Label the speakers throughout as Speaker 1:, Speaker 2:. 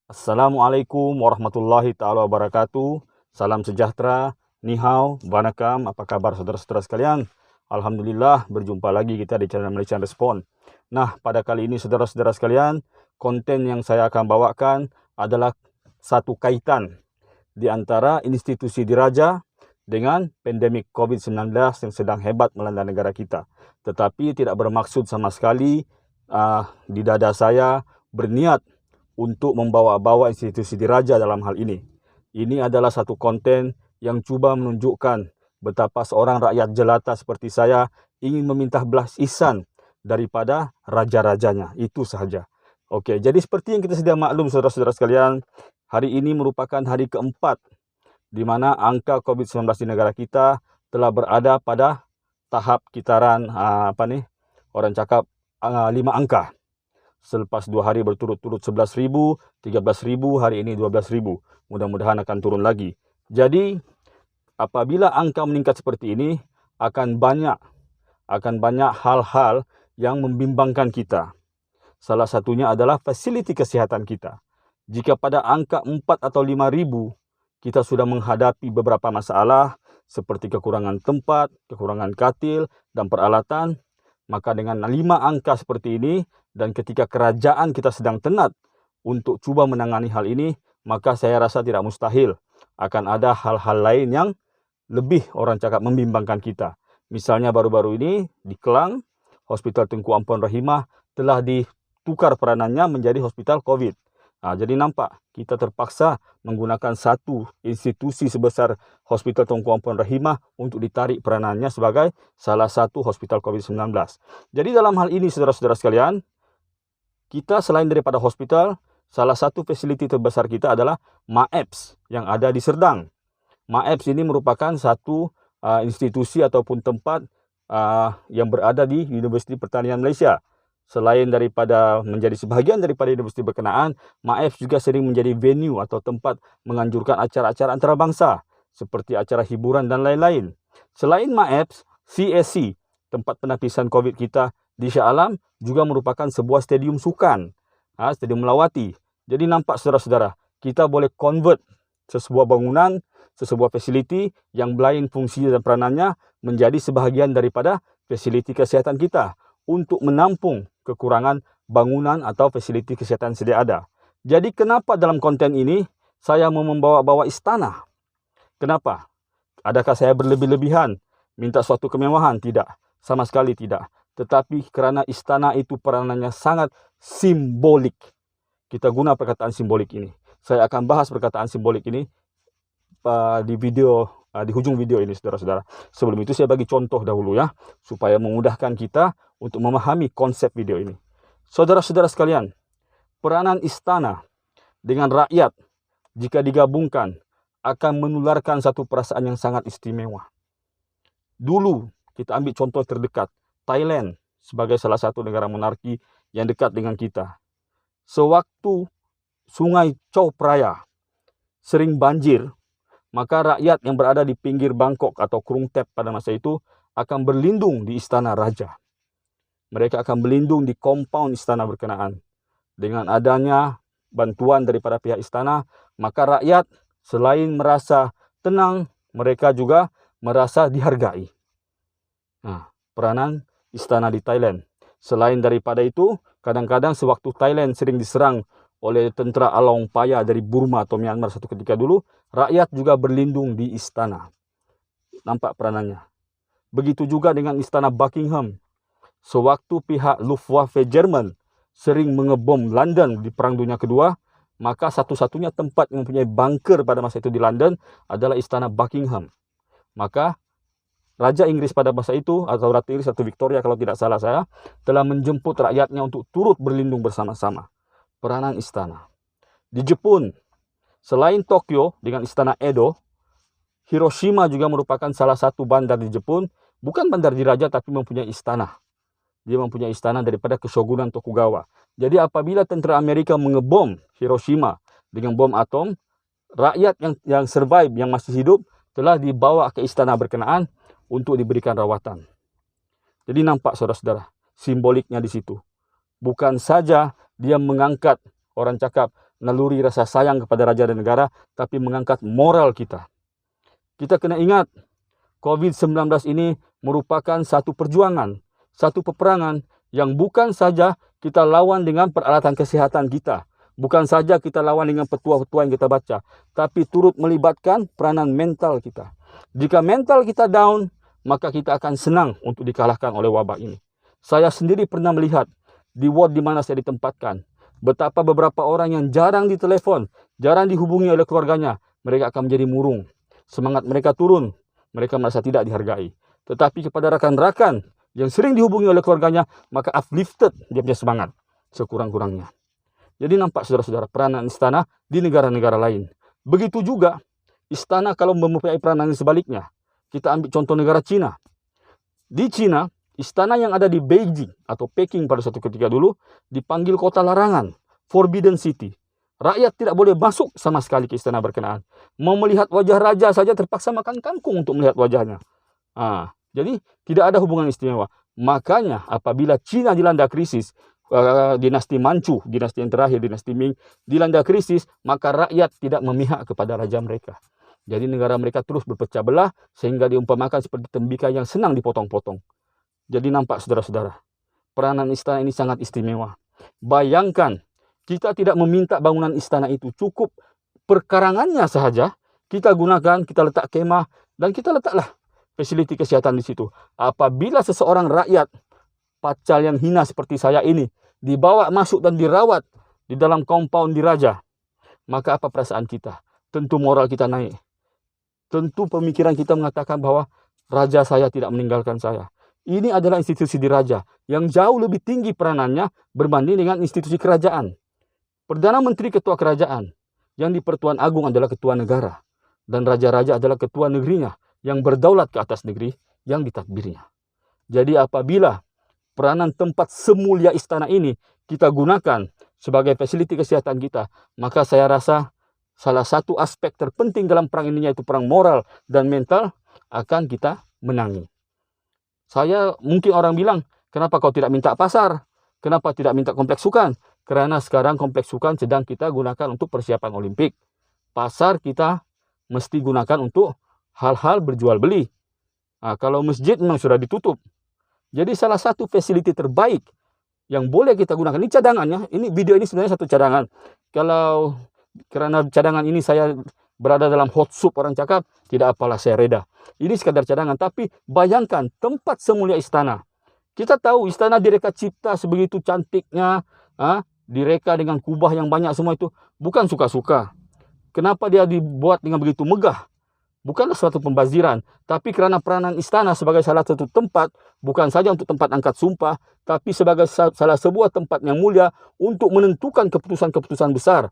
Speaker 1: Assalamualaikum warahmatullahi ta'ala wabarakatuh. Salam sejahtera, ni hao, wanakam, apa kabar saudara-saudara sekalian? Alhamdulillah, berjumpa lagi kita di channel Malaysian Respond. Nah, pada kali ini saudara-saudara sekalian, konten yang saya akan bawakan adalah satu kaitan di antara institusi diraja dengan pandemik COVID-19 yang sedang hebat melanda negara kita. Tetapi tidak bermaksud sama sekali di dada saya berniat untuk membawa-bawa institusi diraja dalam hal ini. Ini adalah satu konten yang cuba menunjukkan betapa seorang rakyat jelata seperti saya ingin meminta belas ihsan daripada raja-rajanya. Itu sahaja. Okey, jadi seperti yang kita sedia maklum saudara-saudara sekalian, hari ini merupakan hari keempat di mana angka COVID-19 di negara kita telah berada pada tahap kitaran orang cakap 5 angka. Selepas 2 hari berturut-turut 11,000, 13,000, hari ini 12,000. Mudah-mudahan akan turun lagi. Jadi apabila angka meningkat seperti ini, akan banyak hal-hal yang membimbangkan kita. Salah satunya adalah fasiliti kesihatan kita. Jika pada angka 4 atau 5,000 kita sudah menghadapi beberapa masalah seperti kekurangan tempat, kekurangan katil dan peralatan, maka dengan 5 angka seperti ini dan ketika kerajaan kita sedang tenat untuk cuba menangani hal ini, maka saya rasa tidak mustahil akan ada hal-hal lain yang lebih orang cakap membimbangkan kita. Misalnya baru-baru ini di Kelang, Hospital Tunku Ampon Rahimah telah ditukar peranannya menjadi hospital COVID. Jadi nampak kita terpaksa menggunakan satu institusi sebesar Hospital Tunku Ampon Rahimah untuk ditarik peranannya sebagai salah satu hospital COVID-19. Jadi dalam hal ini saudara-saudara sekalian, kita selain daripada hospital, salah satu fasiliti terbesar kita adalah MAEPS yang ada di Serdang. MAEPS ini merupakan satu institusi ataupun tempat yang berada di Universiti Pertanian Malaysia. Selain daripada menjadi sebahagian daripada universiti berkenaan, MAEPS juga sering menjadi venue atau tempat menganjurkan acara-acara antarabangsa seperti acara hiburan dan lain-lain. Selain MAEPS, CSC, tempat penapisan COVID kita di Shah Alam, juga merupakan sebuah stadium sukan, stadium melawati. Jadi nampak saudara-saudara, kita boleh convert sesebuah bangunan, sesebuah fasiliti yang lain fungsi dan peranannya menjadi sebahagian daripada fasiliti kesihatan kita untuk menampung kekurangan bangunan atau fasiliti kesihatan sedia ada. Jadi kenapa dalam konten ini saya mau membawa-bawa istana? Kenapa? Adakah saya berlebih-lebihan minta suatu kemewahan? Tidak, sama sekali tidak. Tetapi kerana istana itu peranannya sangat simbolik. Kita guna perkataan simbolik ini. Saya akan bahas perkataan simbolik ini di hujung video ini saudara-saudara. Sebelum itu saya bagi contoh dahulu ya, supaya memudahkan kita untuk memahami konsep video ini. Saudara-saudara sekalian, peranan istana dengan rakyat jika digabungkan akan menularkan satu perasaan yang sangat istimewa. Dulu kita ambil contoh terdekat, Thailand sebagai salah satu negara monarki yang dekat dengan kita. Sewaktu Sungai Chao Phraya sering banjir, maka rakyat yang berada di pinggir Bangkok atau Krung Thep pada masa itu akan berlindung di istana raja. Mereka akan berlindung di kompaun istana berkenaan. Dengan adanya bantuan daripada pihak istana, maka rakyat selain merasa tenang, mereka juga merasa dihargai. Peranan istana di Thailand. Selain daripada itu, kadang-kadang sewaktu Thailand sering diserang oleh tentera Along Paya dari Burma atau Myanmar satu ketika dulu, rakyat juga berlindung di istana. Nampak peranannya. Begitu juga dengan istana Buckingham. Sewaktu pihak Luftwaffe Jerman sering mengebom London di Perang Dunia Kedua, maka satu-satunya tempat yang mempunyai bunker pada masa itu di London adalah istana Buckingham. Maka Raja Inggris pada masa itu, atau Ratu Inggris atau Victoria kalau tidak salah saya, telah menjemput rakyatnya untuk turut berlindung bersama-sama. Peranan istana. Di Jepun, selain Tokyo dengan istana Edo, Hiroshima juga merupakan salah satu bandar di Jepun, bukan bandar diraja tapi mempunyai istana. Dia mempunyai istana daripada Keshogunan Tokugawa. Jadi apabila tentera Amerika mengebom Hiroshima dengan bom atom, rakyat yang survive, yang masih hidup, telah dibawa ke istana berkenaan untuk diberikan rawatan. Jadi nampak saudara-saudara, simboliknya di situ. Bukan saja dia mengangkat, orang cakap, naluri rasa sayang kepada raja dan negara, tapi mengangkat moral kita. Kita kena ingat, COVID-19 ini merupakan satu perjuangan, satu peperangan yang bukan saja kita lawan dengan peralatan kesehatan kita, bukan saja kita lawan dengan petua-petua yang kita baca, tapi turut melibatkan peranan mental kita. Jika mental kita down, maka kita akan senang untuk dikalahkan oleh wabah ini. Saya sendiri pernah melihat di ward di mana saya ditempatkan, betapa beberapa orang yang jarang ditelepon, jarang dihubungi oleh keluarganya, mereka akan menjadi murung. Semangat mereka turun, mereka merasa tidak dihargai. Tetapi kepada rakan-rakan yang sering dihubungi oleh keluarganya, maka uplifted dia punya semangat sekurang-kurangnya. Jadi nampak saudara-saudara peranan istana di negara-negara lain. Begitu juga istana kalau mempunyai peranan sebaliknya. Kita ambil contoh negara Cina. Di Cina, istana yang ada di Beijing atau Peking pada suatu ketika dulu dipanggil kota larangan, Forbidden City. Rakyat tidak boleh masuk sama sekali ke istana berkenaan. Mau melihat wajah raja saja terpaksa makan kangkung untuk melihat wajahnya. Jadi tidak ada hubungan istimewa. Makanya apabila Cina dilanda krisis, dinasti Manchu, dinasti yang terakhir, dinasti Ming, dilanda krisis, maka rakyat tidak memihak kepada raja mereka. Jadi negara mereka terus berpecah belah sehingga diumpamakan seperti tembikar yang senang dipotong-potong. Jadi nampak saudara-saudara, peranan istana ini sangat istimewa. Bayangkan, kita tidak meminta bangunan istana itu, cukup perkarangannya sahaja kita gunakan, kita letak kemah, dan kita letaklah fasiliti kesehatan di situ. Apabila seseorang rakyat pacal yang hina seperti saya ini dibawa masuk dan dirawat di dalam compound di raja, maka apa perasaan kita? Tentu moral kita naik. Tentu pemikiran kita mengatakan bahwa raja saya tidak meninggalkan saya. Ini adalah institusi di raja yang jauh lebih tinggi peranannya berbanding dengan institusi kerajaan. Perdana Menteri ketua kerajaan, yang di Pertuan Agung adalah ketua negara, dan raja-raja adalah ketua negerinya yang berdaulat ke atas negeri yang ditadbirnya. Jadi apabila peranan tempat semulia istana ini kita gunakan sebagai fasiliti kesehatan kita, maka saya rasa salah satu aspek terpenting dalam perang ini, yaitu perang moral dan mental, akan kita menangi. Mungkin orang bilang, kenapa kau tidak minta pasar? Kenapa tidak minta kompleks sukan? Karena sekarang kompleks sukan sedang kita gunakan untuk persiapan Olimpik. Pasar kita mesti gunakan untuk hal-hal berjual beli. Kalau masjid memang sudah ditutup. Jadi salah satu fasiliti terbaik yang boleh kita gunakan, ini cadangannya. Ini video ini sebenarnya satu cadangan. Karena cadangan ini saya berada dalam hot soup, orang cakap, tidak apalah, saya reda. Ini sekadar cadangan, tapi bayangkan tempat semulia istana. Kita tahu istana direka cipta sebegitu cantiknya, direka dengan kubah yang banyak semua itu, bukan suka-suka. Kenapa dia dibuat dengan begitu megah? Bukanlah suatu pembaziran, tapi karena peranan istana sebagai salah satu tempat, bukan saja untuk tempat angkat sumpah, tapi sebagai salah sebuah tempat yang mulia untuk menentukan keputusan-keputusan besar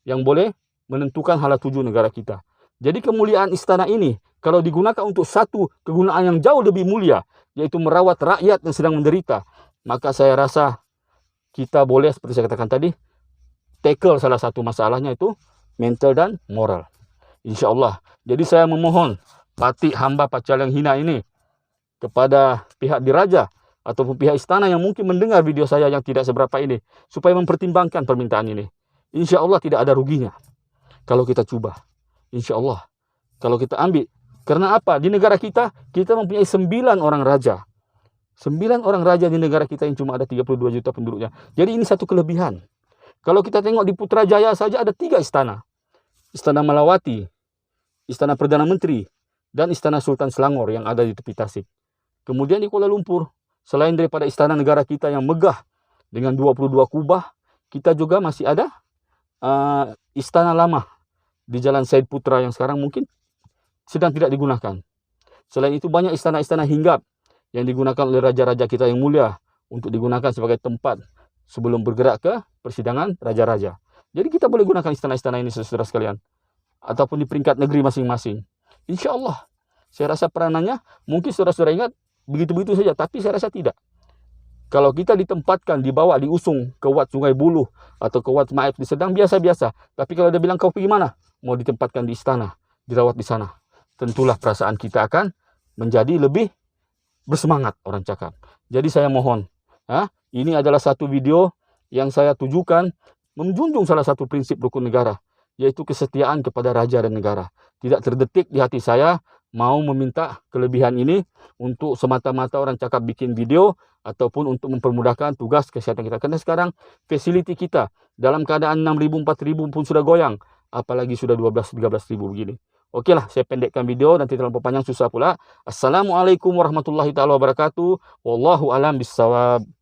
Speaker 1: yang boleh menentukan hala tuju negara kita. Jadi kemuliaan istana ini, kalau digunakan untuk satu kegunaan yang jauh lebih mulia, yaitu merawat rakyat yang sedang menderita, maka saya rasa kita boleh, seperti saya katakan tadi, tackle salah satu masalahnya itu mental dan moral. Insya Allah. Jadi saya memohon patih hamba pacal yang hina ini kepada pihak diraja ataupun pihak istana yang mungkin mendengar video saya yang tidak seberapa ini, supaya mempertimbangkan permintaan ini. Insya Allah tidak ada ruginya kalau kita coba. Insya Allah kalau kita ambil. Karena apa? Di negara kita mempunyai 9 orang raja. 9 orang raja di negara kita yang cuma ada 32 juta penduduknya. Jadi ini satu kelebihan. Kalau kita tengok di Putrajaya saja ada 3 istana. Istana Malawati, Istana Perdana Menteri, dan Istana Sultan Selangor yang ada di tepi Tasik. Kemudian di Kuala Lumpur, selain daripada istana negara kita yang megah dengan 22 kubah, kita juga masih ada istana lama di Jalan Said Putra yang sekarang mungkin sedang tidak digunakan. Selain itu banyak istana-istana hinggap yang digunakan oleh raja-raja kita yang mulia untuk digunakan sebagai tempat sebelum bergerak ke persidangan raja-raja. Jadi kita boleh gunakan istana-istana ini, saudara sekalian, ataupun di peringkat negeri masing-masing. Insya Allah, saya rasa peranannya mungkin saudara-saudara ingat begitu-begitu saja, tapi saya rasa tidak. Kalau kita ditempatkan, dibawa, diusung ke Wat Sungai Buloh atau ke Wat Maib di Sedang, biasa-biasa. Tapi kalau dia bilang kau pergi mana? Mau ditempatkan di istana, dirawat di sana. Tentulah perasaan kita akan menjadi lebih bersemangat, orang cakap. Jadi saya mohon, ini adalah satu video yang saya tujukan menjunjung salah satu prinsip rukun negara, yaitu kesetiaan kepada raja dan negara. Tidak terdetik di hati saya mau meminta kelebihan ini untuk semata-mata orang cakap bikin video ataupun untuk mempermudahkan tugas kesehatan kita. Karena sekarang fasiliti kita dalam keadaan 6.000, 4.000 pun sudah goyang, apalagi sudah 12-13.000 begini. Oke lah, saya pendekkan video, nanti terlalu panjang susah pula. Assalamualaikum warahmatullahi taala wabarakatuh. Wallahu alam bissawab.